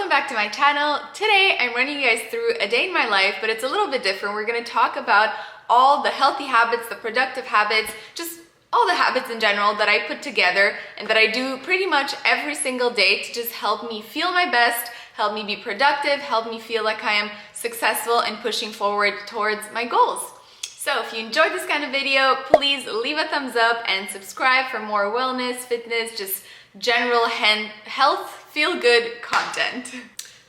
welcome back to my channel. Today I'm running you guys through a day in my life, but it's a little bit different. We're going to talk about all the healthy habits, the productive habits, just all the habits in general that I put together and that I do pretty much every single day to just help me feel my best, help me be productive, help me feel like I am successful and pushing forward towards my goals. So if you enjoyed this kind of video, please leave a thumbs up and subscribe for more wellness, fitness, just general health, feel-good content.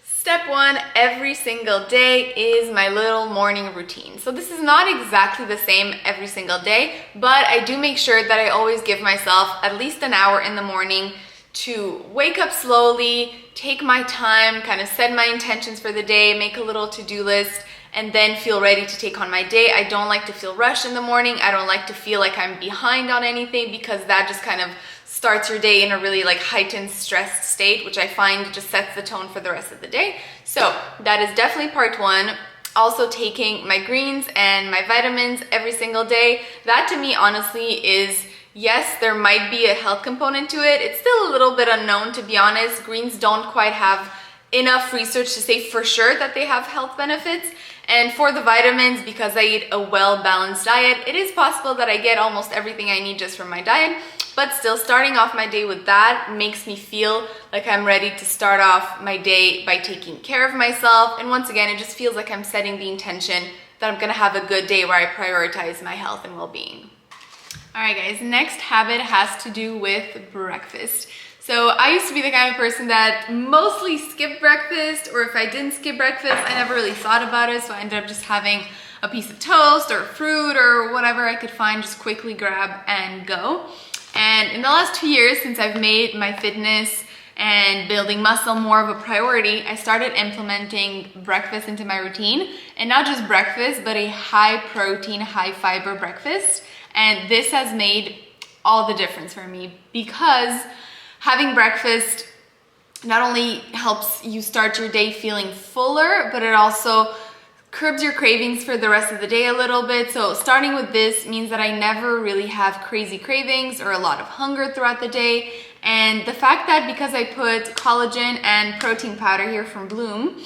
Step one, every single day is my little morning routine. So this is not exactly the same every single day, but I do make sure that I always give myself at least an hour in the morning to wake up slowly, take my time, kind of set my intentions for the day, make a little to-do list, and then feel ready to take on my day. I don't like to feel rushed in the morning. I don't like to feel like I'm behind on anything because that just kind of starts your day in a really heightened stressed state, which I find just sets the tone for the rest of the day. So that is definitely part one. Also taking my greens and my vitamins every single day. That to me honestly is, yes, there might be a health component to it. It's still a little bit unknown, to be honest. Greens don't quite have enough research to say for sure that they have health benefits. And for the vitamins, because I eat a well-balanced diet, it is possible that I get almost everything I need just from my diet. But still, starting off my day with that makes me feel like I'm ready to start off my day by taking care of myself. And once again, it just feels like I'm setting the intention that I'm gonna have a good day where I prioritize my health and well-being. All right, guys, next habit has to do with breakfast. So I used to be the kind of person that mostly skipped breakfast, or if I didn't skip breakfast, I never really thought about it. So I ended up just having a piece of toast or fruit or whatever I could find, just quickly grab and go. And in the last 2 years, since I've made my fitness and building muscle more of a priority, I started implementing breakfast into my routine. And not just breakfast, but a high protein, high fiber breakfast. And this has made all the difference for me, because having breakfast not only helps you start your day feeling fuller, but it also curbs your cravings for the rest of the day a little bit. So starting with this means that I never really have crazy cravings or a lot of hunger throughout the day. And the fact that because I put collagen and protein powder here from Bloom,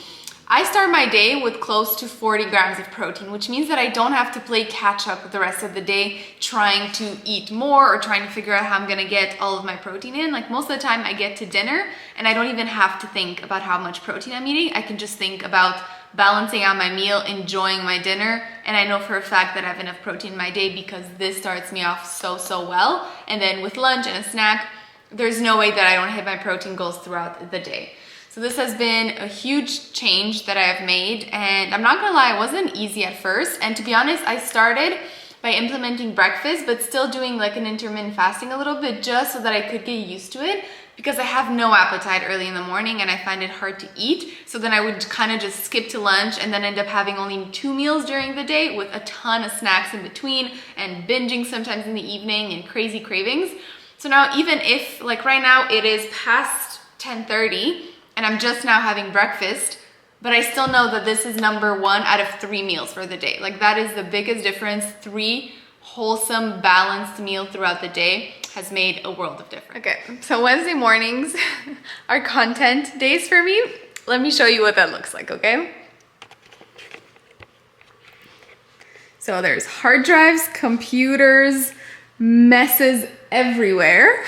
I start my day with close to 40 grams of protein, which means that I don't have to play catch up the rest of the day trying to eat more or trying to figure out how I'm gonna get all of my protein in. Like most of the time I get to dinner and I don't even have to think about how much protein I'm eating. I can just think about balancing out my meal, enjoying my dinner, and I know for a fact that I have enough protein in my day because this starts me off so well. And then with lunch and a snack, there's no way that I don't hit my protein goals throughout the day. So this has been a huge change that I have made, and I'm not gonna lie, it wasn't easy at first. And to be honest, I started by implementing breakfast, but still doing like an intermittent fasting a little bit just so that I could get used to it, because I have no appetite early in the morning and I find it hard to eat. So then I would kind of just skip to lunch and then end up having only 2 meals during the day with a ton of snacks in between and binging sometimes in the evening and crazy cravings. So now even if like right now it is past 10:30, and I'm just now having breakfast, but I still know that this is number 1 out of 3 meals for the day. Like that is the biggest difference. 3 wholesome, balanced meals throughout the day has made a world of difference. Okay, so Wednesday mornings are content days for me. Let me show you what that looks like, okay? So there's hard drives, computers, messes everywhere.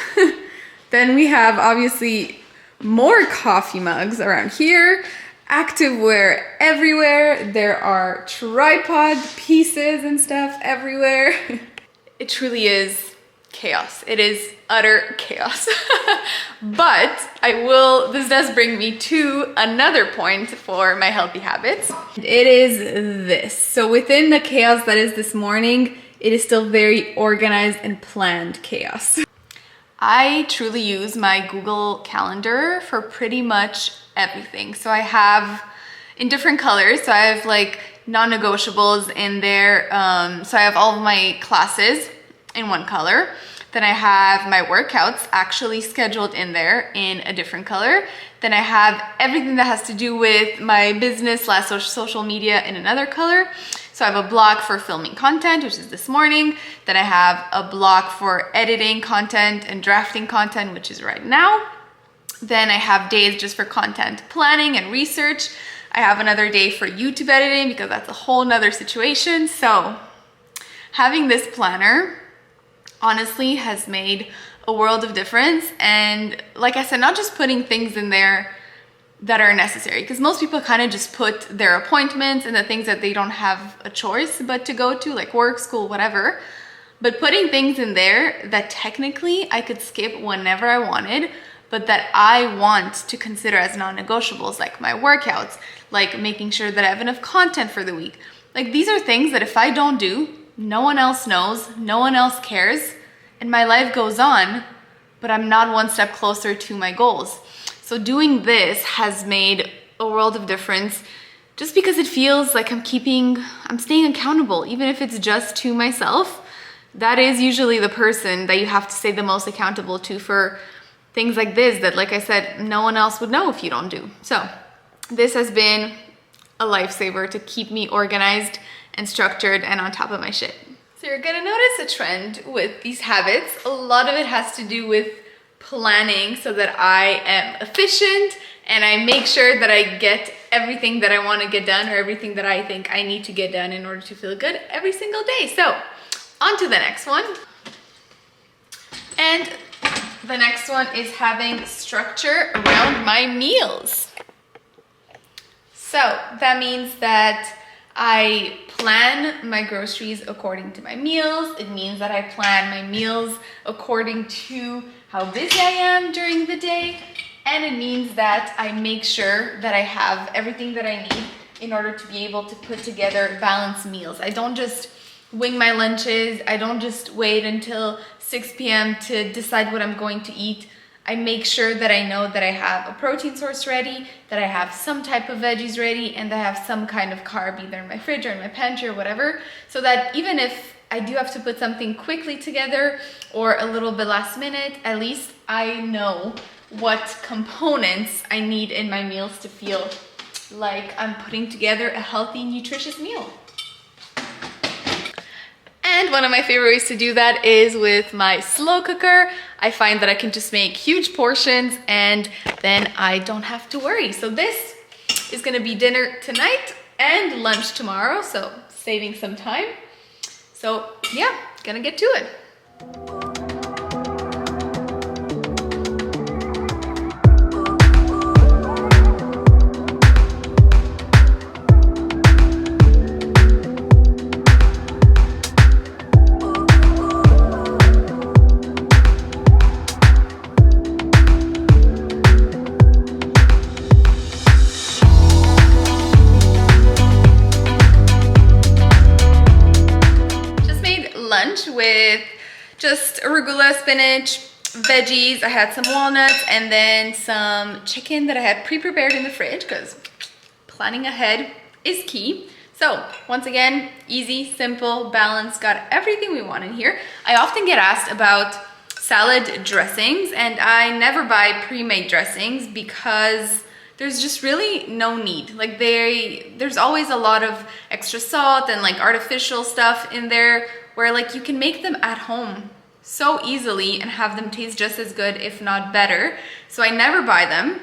Then we have obviously more coffee mugs around here, activewear everywhere. There are tripod pieces and stuff everywhere. It truly is chaos. It is utter chaos. But this does bring me to another point for my healthy habits. It is this. So within the chaos that is this morning, it is still very organized and planned chaos. I truly use my Google Calendar for pretty much everything. So I have in different colors. So I have like non-negotiables in there. So I have all of my classes in one color. Then I have my workouts actually scheduled in there in a different color. Then I have everything that has to do with my business / social media in another color. So I have a block for filming content, which is this morning. Then I have a block for editing content and drafting content, which is right now. Then I have days just for content planning and research. I have another day for YouTube editing because that's a whole nother situation. So having this planner honestly has made a world of difference. And like I said, not just putting things in there that are necessary, because most people kind of just put their appointments and the things that they don't have a choice but to go to, like work, school, whatever. But putting things in there that technically I could skip whenever I wanted, but that I want to consider as non-negotiables, like my workouts, like making sure that I have enough content for the week. Like these are things that if I don't do, no one else knows, no one else cares, and my life goes on, but I'm not one step closer to my goals. So doing this has made a world of difference, just because it feels like I'm staying accountable, even if it's just to myself. That is usually the person that you have to stay the most accountable to for things like this, that, like I said, no one else would know if you don't do. So this has been a lifesaver to keep me organized and structured and on top of my shit. So you're gonna notice a trend with these habits. A lot of it has to do with planning so that I am efficient and I make sure that I get everything that I want to get done, or everything that I think I need to get done in order to feel good every single day. So on to the next one. And the next one is having structure around my meals. So that means that I plan my groceries according to my meals. It means that I plan my meals according to how busy I am during the day. And it means that I make sure that I have everything that I need in order to be able to put together balanced meals. I don't just wing my lunches. I don't just wait until 6 p.m. to decide what I'm going to eat. I make sure that I know that I have a protein source ready, that I have some type of veggies ready, and that I have some kind of carb either in my fridge or in my pantry or whatever, so that even if I do have to put something quickly together or a little bit last minute, at least I know what components I need in my meals to feel like I'm putting together a healthy, nutritious meal. And one of my favorite ways to do that is with my slow cooker. I find that I can just make huge portions and then I don't have to worry. So this is gonna be dinner tonight and lunch tomorrow, so saving some time. So yeah, gonna get to it. With just arugula, spinach, veggies. I had some walnuts and then some chicken that I had pre-prepared in the fridge, because planning ahead is key. So once again, easy, simple, balanced, got everything we want in here. I often get asked about salad dressings, and I never buy pre-made dressings because there's just really no need. Like there's always a lot of extra salt and like artificial stuff in there, where like you can make them at home so easily and have them taste just as good, if not better. So I never buy them,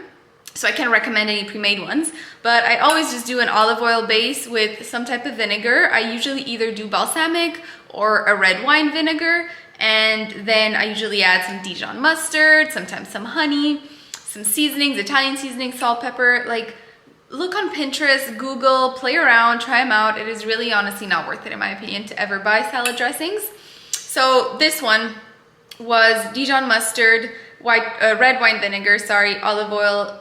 so I can't recommend any pre-made ones, but I always just do an olive oil base with some type of vinegar. I usually either do balsamic or a red wine vinegar, and then I usually add some Dijon mustard, sometimes some honey, some seasonings, Italian seasoning, salt, pepper. Like, look on Pinterest, Google, play around, try them out. It is really honestly not worth it, in my opinion, to ever buy salad dressings. So this one was Dijon mustard, red wine vinegar, olive oil,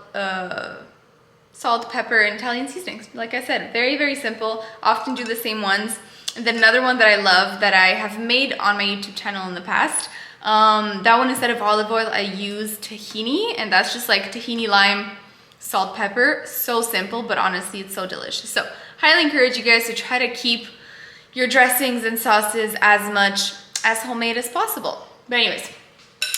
salt, pepper, and Italian seasonings. Like I said, very, very simple. Often do the same ones. And then another one that I love that I have made on my YouTube channel in the past, that one, instead of olive oil, I use tahini, and that's just like tahini, lime, salt, pepper. So simple, but honestly, it's so delicious. So highly encourage you guys to try to keep your dressings and sauces as much as homemade as possible. But anyways,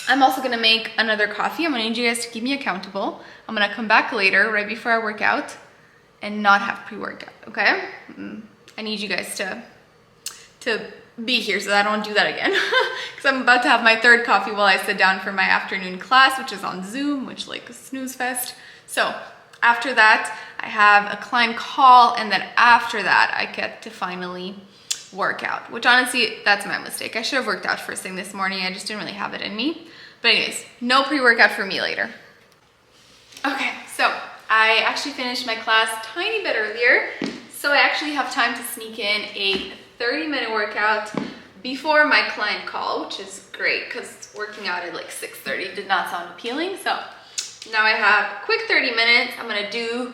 I'm also gonna make another coffee. I'm gonna need you guys to keep me accountable. I'm gonna come back later, right before I work out, and not have pre-workout, okay? I need you guys to be here so that I don't do that again. Because I'm about to have my third coffee while I sit down for my afternoon class, which is on Zoom, which like a snooze fest. So after that, I have a client call, and then after that, I get to finally work out, which honestly, that's my mistake. I should have worked out first thing this morning. I just didn't really have it in me. But anyways, no pre-workout for me later. Okay, so I actually finished my class a tiny bit earlier. So I actually have time to sneak in a 30-minute workout before my client call, which is great because working out at like 6:30 did not sound appealing. So now I have a quick 30 minutes. I'm gonna do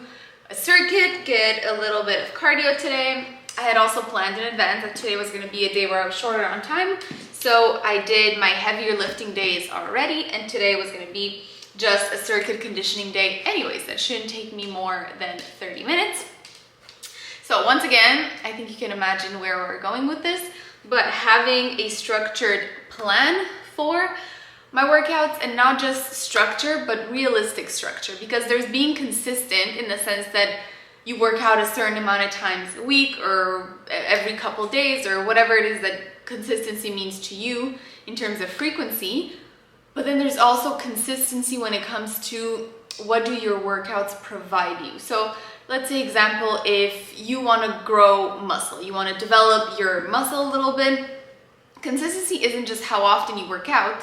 a circuit, get a little bit of cardio today. I had also planned in advance that today was gonna be a day where I was shorter on time. So I did my heavier lifting days already, and today was gonna be just a circuit conditioning day anyways. That shouldn't take me more than 30 minutes. So once again, I think you can imagine where we're going with this, but having a structured plan for my workouts, and not just structure, but realistic structure, because there's being consistent in the sense that you work out a certain amount of times a week or every couple days or whatever it is that consistency means to you in terms of frequency. But then there's also consistency when it comes to what do your workouts provide you. So let's say example, if you want to grow muscle, you want to develop your muscle a little bit, consistency isn't just how often you work out,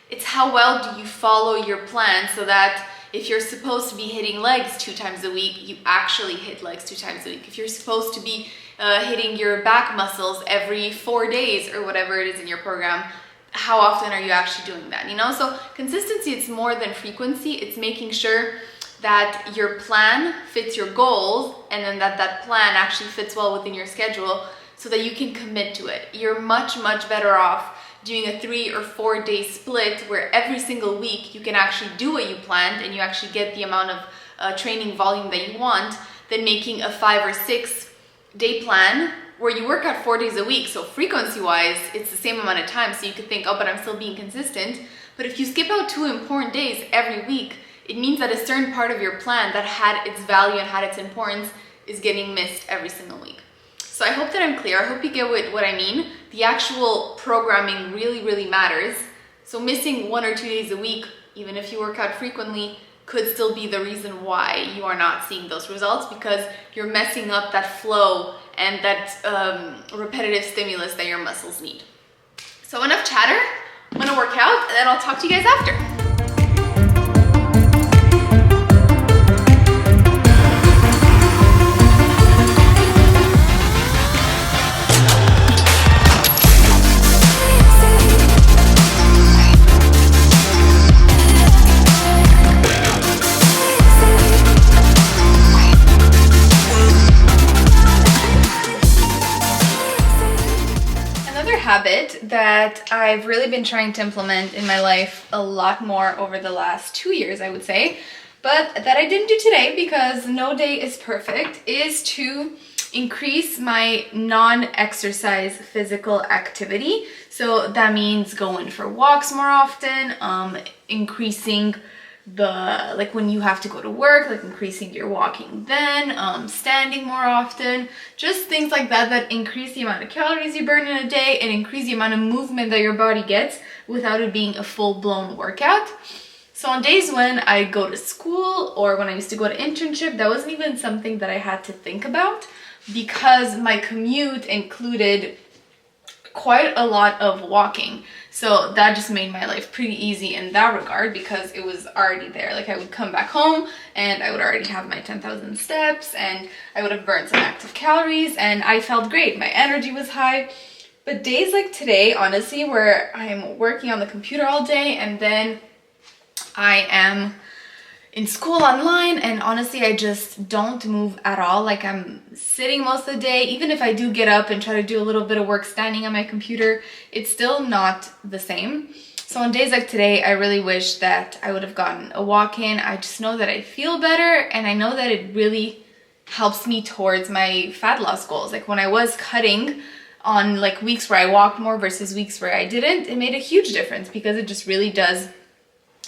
it's how well do you follow your plan, so that if you're supposed to be hitting legs 2 times a week, you actually hit legs 2 times a week. If you're supposed to be hitting your back muscles every 4 days or whatever it is in your program, how often are you actually doing that? You know, so consistency, it's more than frequency. It's making sure that your plan fits your goals, and then that plan actually fits well within your schedule so that you can commit to it. You're much better off doing a 3 or 4 day split where every single week you can actually do what you planned and you actually get the amount of training volume that you want, than making a 5 or 6 day plan where you work out 4 days a week. So frequency wise, it's the same amount of time. So you could think, oh, but I'm still being consistent. But if you skip out 2 important days every week, it means that a certain part of your plan that had its value and had its importance is getting missed every single week. So I hope that I'm clear. I hope you get what I mean. The actual programming really matters. So missing 1 or 2 days a week, even if you work out frequently, could still be the reason why you are not seeing those results, because you're messing up that flow and that repetitive stimulus that your muscles need. So enough chatter. I'm gonna work out, and then I'll talk to you guys after. Habit that I've really been trying to implement in my life a lot more over the last 2 years, I would say, but that I didn't do today because no day is perfect, is to increase my non-exercise physical activity. So that means going for walks more often, increasing like when you have to go to work, like increasing your walking then, standing more often, just things like that increase the amount of calories you burn in a day and increase the amount of movement that your body gets without it being a full-blown workout. So on days when I go to school or when I used to go to internship, that wasn't even something that I had to think about because my commute included quite a lot of walking. So that just made my life pretty easy in that regard because it was already there. Like I would come back home and I would already have my 10,000 steps and I would have burned some active calories and I felt great. My energy was high. But days like today, honestly, where I'm working on the computer all day and then I am in school online and honestly I just don't move at all. Like I'm sitting most of the day. Even if I do get up and try to do a little bit of work standing on my computer, it's still not the same. So on days like today, I really wish that I would have gotten a walk in. I just know that I feel better and I know that it really helps me towards my fat loss goals. Like when I was cutting on like weeks where I walked more versus weeks where I didn't, it made a huge difference because it just really does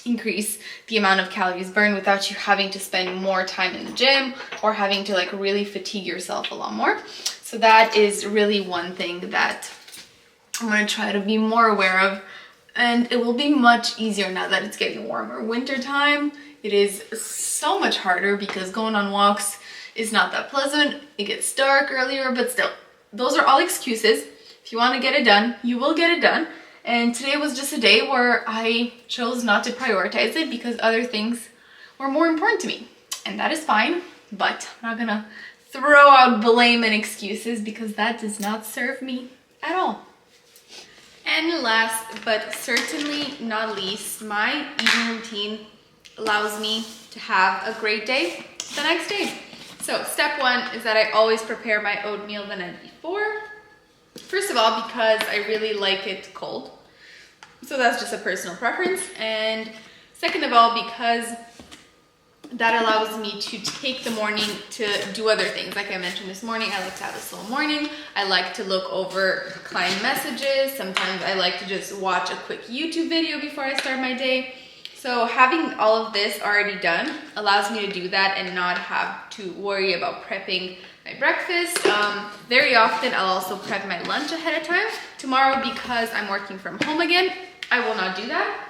increase the amount of calories burned without you having to spend more time in the gym or having to like really fatigue yourself a lot more. So that is really one thing that I'm gonna try to be more aware of, and it will be much easier now that it's getting warmer. Winter time, it is so much harder because going on walks is not that pleasant. It gets dark earlier, but still, those are all excuses. If you want to get it done, you will get it done. And today was just a day where I chose not to prioritize it because other things were more important to me. And that is fine, but I'm not gonna throw out blame and excuses because that does not serve me at all. And last but certainly not least, my eating routine allows me to have a great day the next day. So step one is that I always prepare my oatmeal the night before. First of all, because I really like it cold. So that's just a personal preference. And second of all, because that allows me to take the morning to do other things. Like I mentioned this morning, I like to have a slow morning. I like to look over client messages. Sometimes I like to just watch a quick YouTube video before I start my day. So having all of this already done allows me to do that and not have to worry about prepping my breakfast. Very often I'll also prep my lunch ahead of time. Tomorrow, because I'm working from home again, I will not do that.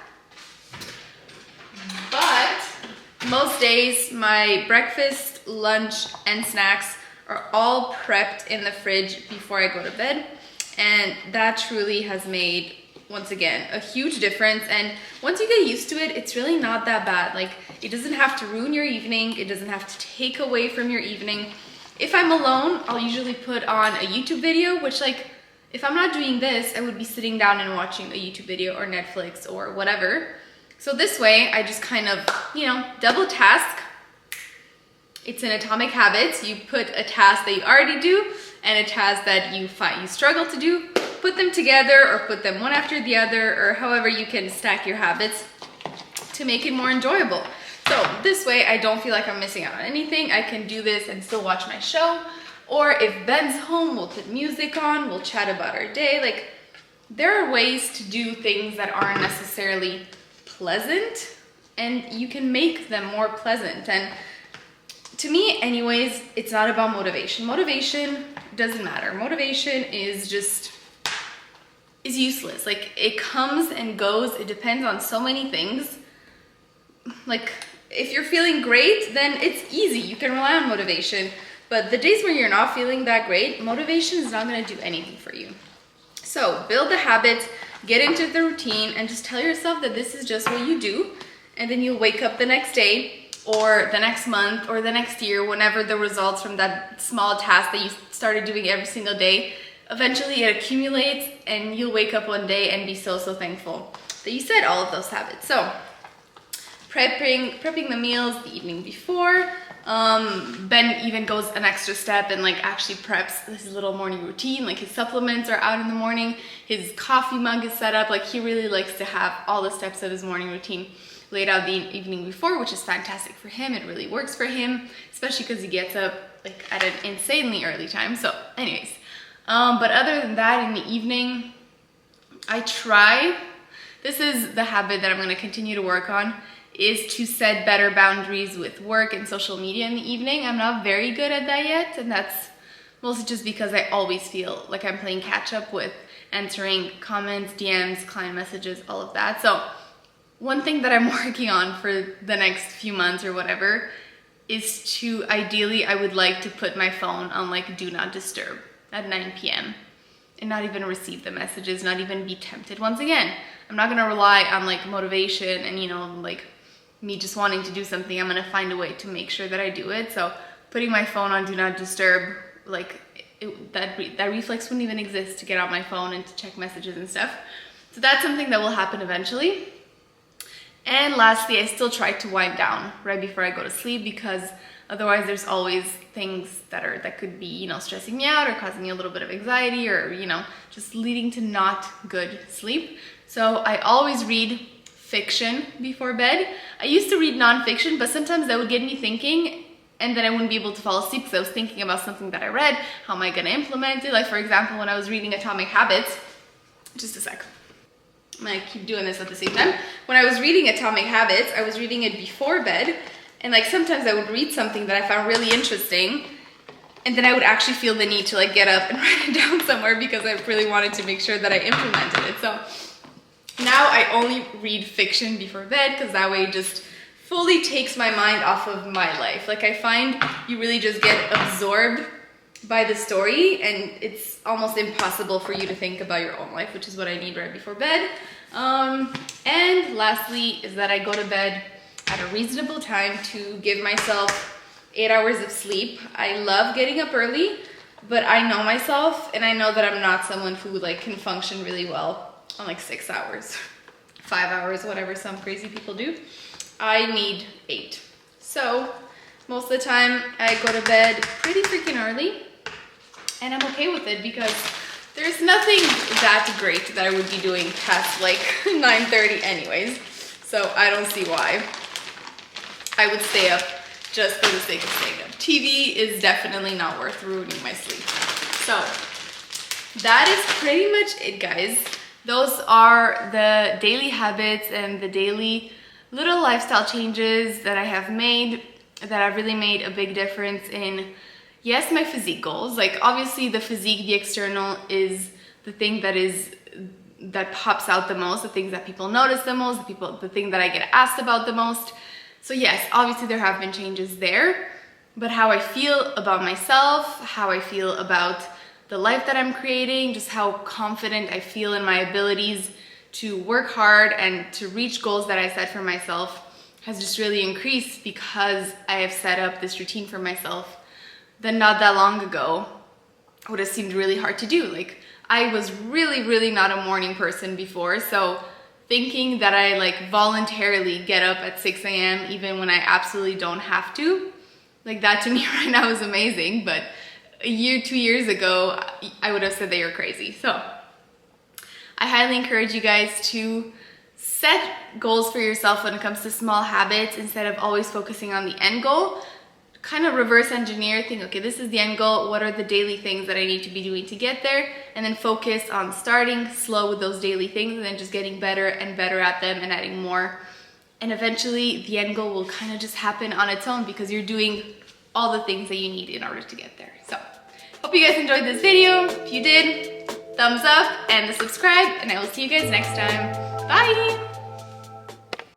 But most days my breakfast, lunch, and snacks are all prepped in the fridge before I go to bed. And that truly has made, once again, a huge difference. And once you get used to it, it's really not that bad. Like, it doesn't have to ruin your evening. It doesn't have to take away from your evening. If I'm alone, I'll usually put on a YouTube video, which, like, if I'm not doing this, I would be sitting down and watching a YouTube video or Netflix or whatever. So this way, I just kind of, double task. It's in Atomic Habits. You put a task that you already do and a task that you find you struggle to do. Put them together or put them one after the other, or however you can stack your habits to make it more enjoyable. So this way, I don't feel like I'm missing out on anything. I can do this and still watch my show. Or if Ben's home, we'll put music on, we'll chat about our day. Like, there are ways to do things that aren't necessarily pleasant, and you can make them more pleasant. And to me, anyways, it's not about motivation. Motivation doesn't matter. Motivation is useless. Like, it comes and goes. It depends on so many things. Like, if you're feeling great, then it's easy. You can rely on motivation. But the days where you're not feeling that great, motivation is not going to do anything for you. So build the habits, get into the routine, and just tell yourself that this is just what you do. And then you'll wake up the next day or the next month or the next year, whenever the results from that small task that you started doing every single day, eventually it accumulates and you'll wake up one day and be so thankful that you set all of those habits. So prepping the meals the evening before. Ben even goes an extra step and like actually preps his little morning routine. Like, his supplements are out in the morning, his coffee mug is set up. Like, he really likes to have all the steps of his morning routine laid out the evening before, which is fantastic for him. It really works for him, especially because he gets up like at an insanely early time. So anyways, but other than that, in the evening, I try, this is the habit that I'm going to continue to work on, is to set better boundaries with work and social media in the evening. I'm not very good at that yet, and that's mostly just because I always feel like I'm playing catch up with answering comments, DMs, client messages, all of that. So one thing that I'm working on for the next few months or whatever is to, ideally, I would like to put my phone on like do not disturb at 9 p.m. and not even receive the messages, not even be tempted. Once again, I'm not gonna rely on like motivation and like me just wanting to do something. I'm gonna find a way to make sure that I do it. So putting my phone on do not disturb, like that reflex wouldn't even exist to get on my phone and to check messages and stuff. So that's something that will happen eventually. And lastly, I still try to wind down right before I go to sleep, because otherwise there's always things that could be, stressing me out or causing me a little bit of anxiety or, just leading to not good sleep. So I always read fiction before bed. I used to read nonfiction, but sometimes that would get me thinking, and then I wouldn't be able to fall asleep because I was thinking about something that I read. How am I going to implement it? Like, for example, when I was reading Atomic Habits, just a sec. I'm going to keep doing this at the same time. When I was reading Atomic Habits, I was reading it before bed, and like sometimes I would read something that I found really interesting, And then I would actually feel the need to like get up and write it down somewhere because I really wanted to make sure that I implemented it. So now I only read fiction before bed because that way it just fully takes my mind off of my life. Like I find you really just get absorbed by the story and it's almost impossible for you to think about your own life, which is what I need right before bed. And lastly is that I go to bed at a reasonable time to give myself 8 hours of sleep. I love getting up early, but I know myself and I know that I'm not someone who like can function really well on like 6 hours, 5 hours, whatever some crazy people do. I need 8. So most of the time I go to bed pretty freaking early and I'm okay with it because there's nothing that great that I would be doing past like 9:30 anyways. So I don't see why I would stay up just for the sake of staying up. TV is definitely not worth ruining my sleep. So that is pretty much it, guys. Those are the daily habits and the daily little lifestyle changes that I have made that have really made a big difference in, yes, my physique goals. Like obviously the physique, the external is the thing that pops out the most, the things that people notice the most, the thing that I get asked about the most. So yes, obviously there have been changes there, but how I feel about myself, how I feel about the life that I'm creating, just how confident I feel in my abilities to work hard and to reach goals that I set for myself has just really increased because I have set up this routine for myself that not that long ago would have seemed really hard to do. Like I was really not a morning person before, so thinking that I like voluntarily get up at 6 a.m. even when I absolutely don't have to, like that to me right now is amazing, but a year, 2 years ago, I would have said that you're crazy. So I highly encourage you guys to set goals for yourself when it comes to small habits instead of always focusing on the end goal. Kind of reverse engineer, think, okay, this is the end goal. What are the daily things that I need to be doing to get there? And then focus on starting slow with those daily things and then just getting better and better at them and adding more. And eventually the end goal will kind of just happen on its own because you're doing all the things that you need in order to get there. So hope you guys enjoyed this video. If you did, thumbs up and subscribe, and I will see you guys next time. Bye!